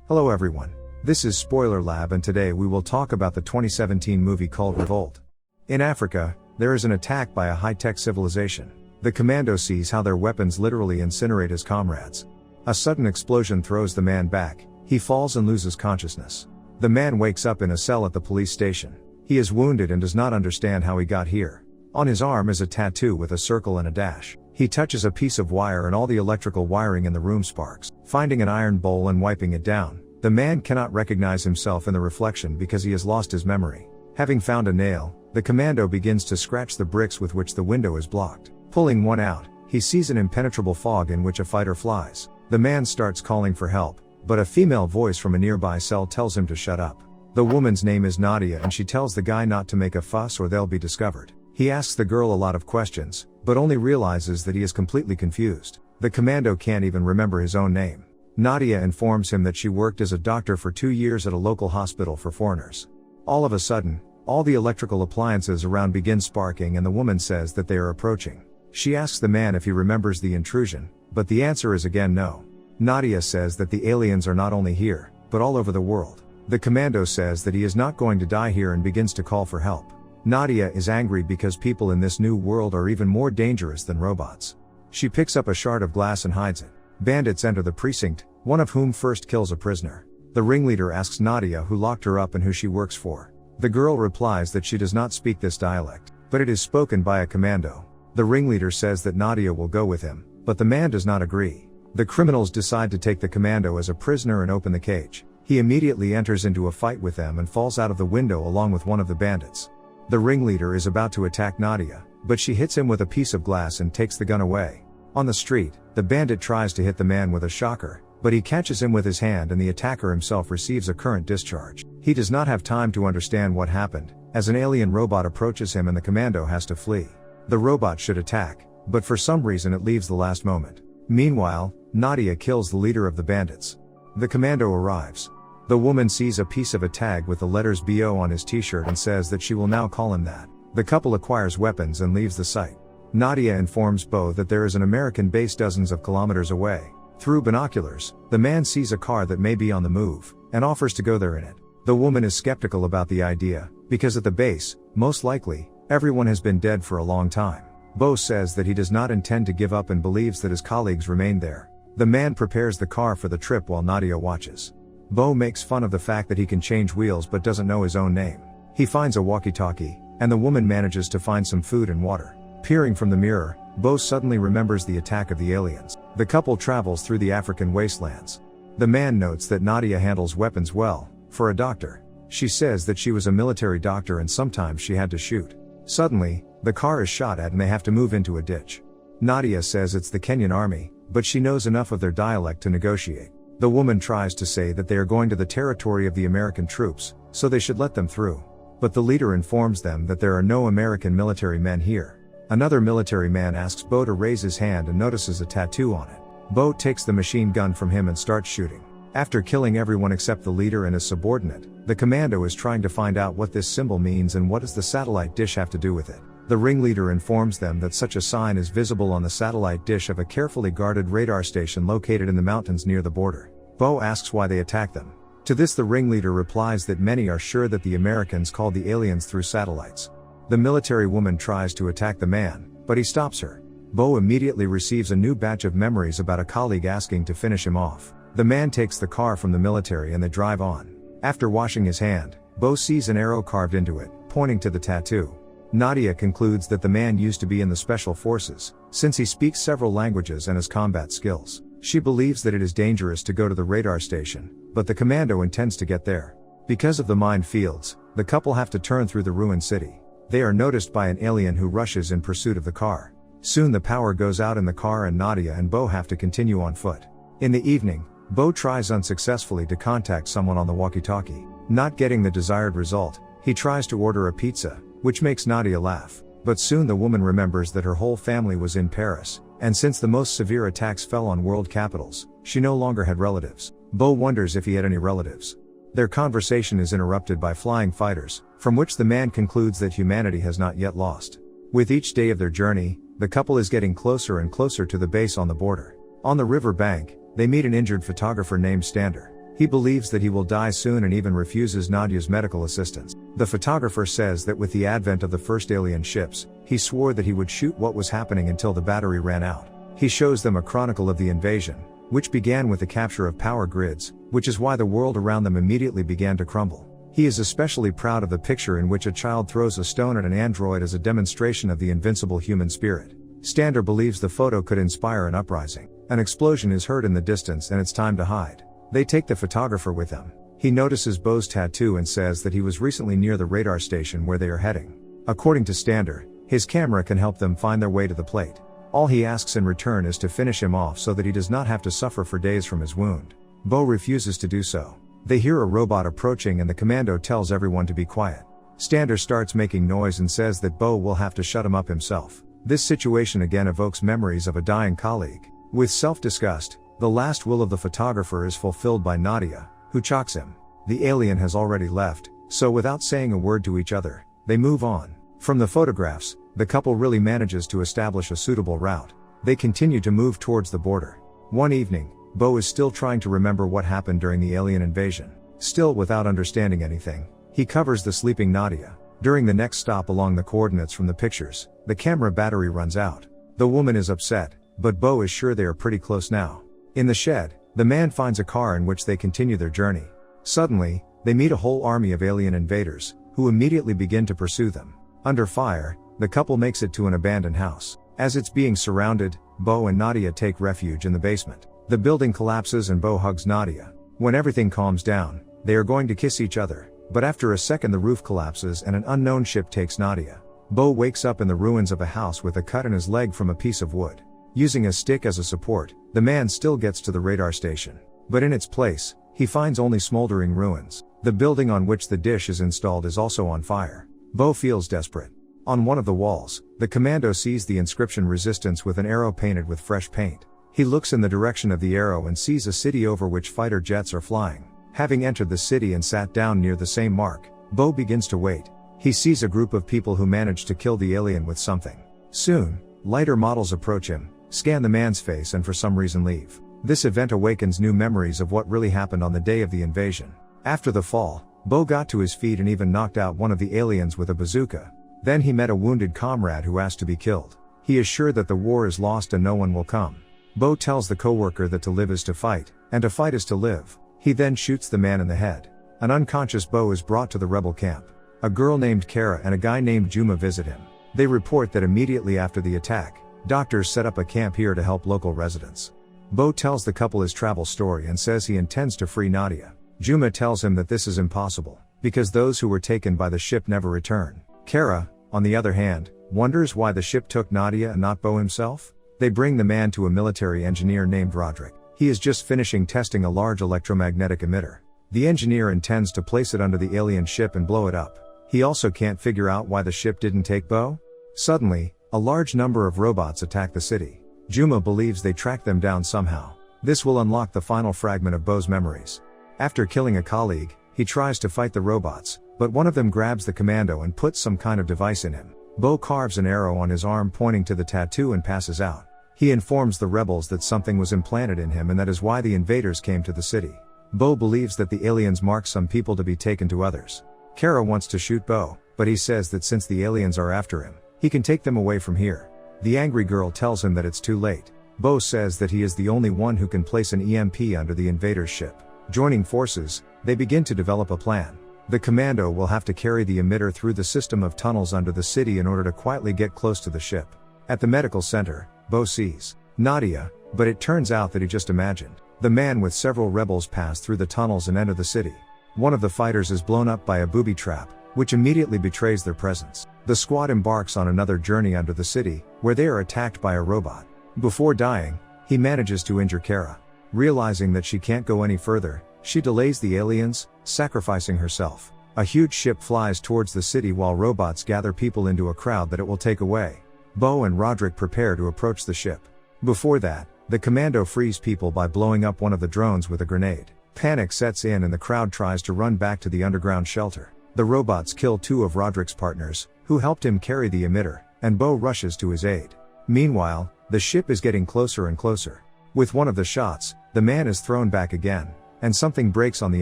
Hello everyone. This is Spoiler Lab and today we will talk about the 2017 movie called Revolt. In Africa, there is an attack by a high-tech civilization. The commando sees how their weapons literally incinerate his comrades. A sudden explosion throws the man back, he falls and loses consciousness. The man wakes up in a cell at the police station. He is wounded and does not understand how he got here. On his arm is a tattoo with a circle and a dash. He touches a piece of wire and all the electrical wiring in the room sparks. Finding an iron bowl and wiping it down, the man cannot recognize himself in the reflection because he has lost his memory. Having found a nail, the commando begins to scratch the bricks with which the window is blocked. Pulling one out, he sees an impenetrable fog in which a fighter flies. The man starts calling for help, but a female voice from a nearby cell tells him to shut up. The woman's name is Nadia and she tells the guy not to make a fuss or they'll be discovered. He asks the girl a lot of questions, but only realizes that he is completely confused. The commando can't even remember his own name. Nadia informs him that she worked as a doctor for 2 years at a local hospital for foreigners. All of a sudden, all the electrical appliances around begin sparking and the woman says that they are approaching. She asks the man if he remembers the intrusion, but the answer is again no. Nadia says that the aliens are not only here, but all over the world. The commando says that he is not going to die here and begins to call for help. Nadia is angry because people in this new world are even more dangerous than robots. She picks up a shard of glass and hides it. Bandits enter the precinct, one of whom first kills a prisoner. The ringleader asks Nadia who locked her up and who she works for. The girl replies that she does not speak this dialect, but it is spoken by a commando. The ringleader says that Nadia will go with him, but the man does not agree. The criminals decide to take the commando as a prisoner and open the cage. He immediately enters into a fight with them and falls out of the window along with one of the bandits. The ringleader is about to attack Nadia, but she hits him with a piece of glass and takes the gun away. On the street, the bandit tries to hit the man with a shocker, but he catches him with his hand and the attacker himself receives a current discharge. He does not have time to understand what happened, as an alien robot approaches him and the commando has to flee. The robot should attack, but for some reason it leaves the last moment. Meanwhile, Nadia kills the leader of the bandits. The commando arrives. The woman sees a piece of a tag with the letters BO on his t-shirt and says that she will now call him that. The couple acquires weapons and leaves the site. Nadia informs Bo that there is an American base dozens of kilometers away. Through binoculars, the man sees a car that may be on the move, and offers to go there in it. The woman is skeptical about the idea, because at the base, most likely, everyone has been dead for a long time. Bo says that he does not intend to give up and believes that his colleagues remain there. The man prepares the car for the trip while Nadia watches. Bo makes fun of the fact that he can change wheels but doesn't know his own name. He finds a walkie-talkie, and the woman manages to find some food and water. Peering from the mirror, Bo suddenly remembers the attack of the aliens. The couple travels through the African wastelands. The man notes that Nadia handles weapons well, for a doctor. She says that she was a military doctor and sometimes she had to shoot. Suddenly, the car is shot at and they have to move into a ditch. Nadia says it's the Kenyan army, but she knows enough of their dialect to negotiate. The woman tries to say that they are going to the territory of the American troops, so they should let them through. But the leader informs them that there are no American military men here. Another military man asks Bo to raise his hand and notices a tattoo on it. Bo takes the machine gun from him and starts shooting. After killing everyone except the leader and his subordinate, the commando is trying to find out what this symbol means and what does the satellite dish have to do with it. The ringleader informs them that such a sign is visible on the satellite dish of a carefully guarded radar station located in the mountains near the border. Bo asks why they attack them. To this the ringleader replies that many are sure that the Americans called the aliens through satellites. The military woman tries to attack the man, but he stops her. Bo immediately receives a new batch of memories about a colleague asking to finish him off. The man takes the car from the military and they drive on. After washing his hand, Bo sees an arrow carved into it, pointing to the tattoo. Nadia concludes that the man used to be in the special forces, since he speaks several languages and has combat skills. She believes that it is dangerous to go to the radar station, but the commando intends to get there. Because of the minefields, the couple have to turn through the ruined city. They are noticed by an alien who rushes in pursuit of the car. Soon the power goes out in the car and Nadia and Bo have to continue on foot. In the evening, Bo tries unsuccessfully to contact someone on the walkie-talkie. Not getting the desired result, he tries to order a pizza, which makes Nadia laugh. But soon the woman remembers that her whole family was in Paris, and since the most severe attacks fell on world capitals, she no longer had relatives. Bo wonders if he had any relatives. Their conversation is interrupted by flying fighters, from which the man concludes that humanity has not yet lost. With each day of their journey, the couple is getting closer and closer to the base on the border. On the river bank, they meet an injured photographer named Stander. He believes that he will die soon and even refuses Nadia's medical assistance. The photographer says that with the advent of the first alien ships, he swore that he would shoot what was happening until the battery ran out. He shows them a chronicle of the invasion, which began with the capture of power grids, which is why the world around them immediately began to crumble. He is especially proud of the picture in which a child throws a stone at an android as a demonstration of the invincible human spirit. Stander believes the photo could inspire an uprising. An explosion is heard in the distance and it's time to hide. They take the photographer with them. He notices Bo's tattoo and says that he was recently near the radar station where they are heading. According to Stander, his camera can help them find their way to the plate. All he asks in return is to finish him off so that he does not have to suffer for days from his wound. Bo refuses to do so. They hear a robot approaching and the commando tells everyone to be quiet. Stander starts making noise and says that Bo will have to shut him up himself. This situation again evokes memories of a dying colleague. With self-disgust, the last will of the photographer is fulfilled by Nadia, who chocks him. The alien has already left, so without saying a word to each other, they move on. From the photographs, the couple really manages to establish a suitable route. They continue to move towards the border. One evening, Bo is still trying to remember what happened during the alien invasion. Still without understanding anything, he covers the sleeping Nadia. During the next stop along the coordinates from the pictures, the camera battery runs out. The woman is upset, but Bo is sure they are pretty close now. In the shed, the man finds a car in which they continue their journey. Suddenly, they meet a whole army of alien invaders, who immediately begin to pursue them. Under fire, the couple makes it to an abandoned house. As it's being surrounded, Bo and Nadia take refuge in the basement. The building collapses and Bo hugs Nadia. When everything calms down, they are going to kiss each other, but after a second the roof collapses and an unknown ship takes Nadia. Bo wakes up in the ruins of a house with a cut in his leg from a piece of wood. Using a stick as a support, the man still gets to the radar station. But in its place, he finds only smoldering ruins. The building on which the dish is installed is also on fire. Bo feels desperate. On one of the walls, the commando sees the inscription "Resistance" with an arrow painted with fresh paint. He looks in the direction of the arrow and sees a city over which fighter jets are flying. Having entered the city and sat down near the same mark, Bo begins to wait. He sees a group of people who manage to kill the alien with something. Soon, lighter models approach him, scan the man's face and for some reason leave. This event awakens new memories of what really happened on the day of the invasion. After the fall, Bo got to his feet and even knocked out one of the aliens with a bazooka. Then he met a wounded comrade who asked to be killed. He is sure that the war is lost and no one will come. Bo tells the coworker that to live is to fight, and to fight is to live. He then shoots the man in the head. An unconscious Bo is brought to the rebel camp. A girl named Kara and a guy named Juma visit him. They report that immediately after the attack, doctors set up a camp here to help local residents. Bo tells the couple his travel story and says he intends to free Nadia. Juma tells him that this is impossible, because those who were taken by the ship never return. Kara, on the other hand, wonders why the ship took Nadia and not Bo himself. They bring the man to a military engineer named Roderick. He is just finishing testing a large electromagnetic emitter. The engineer intends to place it under the alien ship and blow it up. He also can't figure out why the ship didn't take Bo. Suddenly, a large number of robots attack the city. Juma believes they tracked them down somehow. This will unlock the final fragment of Bo's memories. After killing a colleague, he tries to fight the robots, but one of them grabs the commando and puts some kind of device in him. Bo carves an arrow on his arm pointing to the tattoo and passes out. He informs the rebels that something was implanted in him and that is why the invaders came to the city. Bo believes that the aliens mark some people to be taken to others. Kara wants to shoot Bo, but he says that since the aliens are after him, he can take them away from here. The angry girl tells him that it's too late. Bo says that he is the only one who can place an EMP under the invaders' ship. Joining forces, they begin to develop a plan. The commando will have to carry the emitter through the system of tunnels under the city in order to quietly get close to the ship. At the medical center, Bo sees Nadia, but it turns out that he just imagined. The man with several rebels pass through the tunnels and enter the city. One of the fighters is blown up by a booby trap, which immediately betrays their presence. The squad embarks on another journey under the city, where they are attacked by a robot. Before dying, he manages to injure Kara. Realizing that she can't go any further, she delays the aliens, sacrificing herself. A huge ship flies towards the city while robots gather people into a crowd that it will take away. Bo and Roderick prepare to approach the ship. Before that, the commando frees people by blowing up one of the drones with a grenade. Panic sets in and the crowd tries to run back to the underground shelter. The robots kill two of Roderick's partners, who helped him carry the emitter, and Bo rushes to his aid. Meanwhile, the ship is getting closer and closer. With one of the shots, the man is thrown back again. and something breaks on the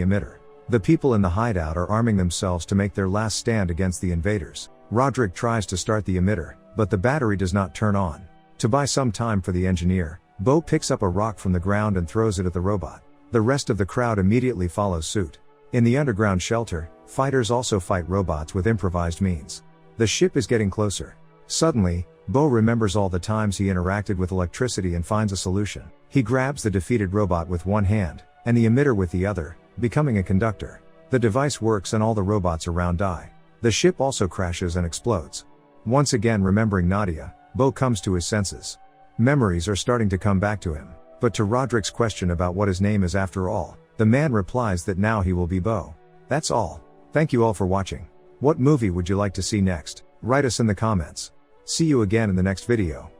emitter. The people in the hideout are arming themselves to make their last stand against the invaders. Roderick tries to start the emitter, but the battery does not turn on. To buy some time for the engineer, Bo picks up a rock from the ground and throws it at the robot. The rest of the crowd immediately follows suit. In the underground shelter, fighters also fight robots with improvised means. The ship is getting closer. Suddenly, Bo remembers all the times he interacted with electricity and finds a solution. He grabs the defeated robot with one hand, and the emitter with the other, becoming a conductor. The device works and all the robots around die. The ship also crashes and explodes. Once again remembering Nadia, Bo comes to his senses. Memories are starting to come back to him. But to Roderick's question about what his name is after all, the man replies that now he will be Bo. That's all. Thank you all for watching. What movie would you like to see next? Write us in the comments. See you again in the next video.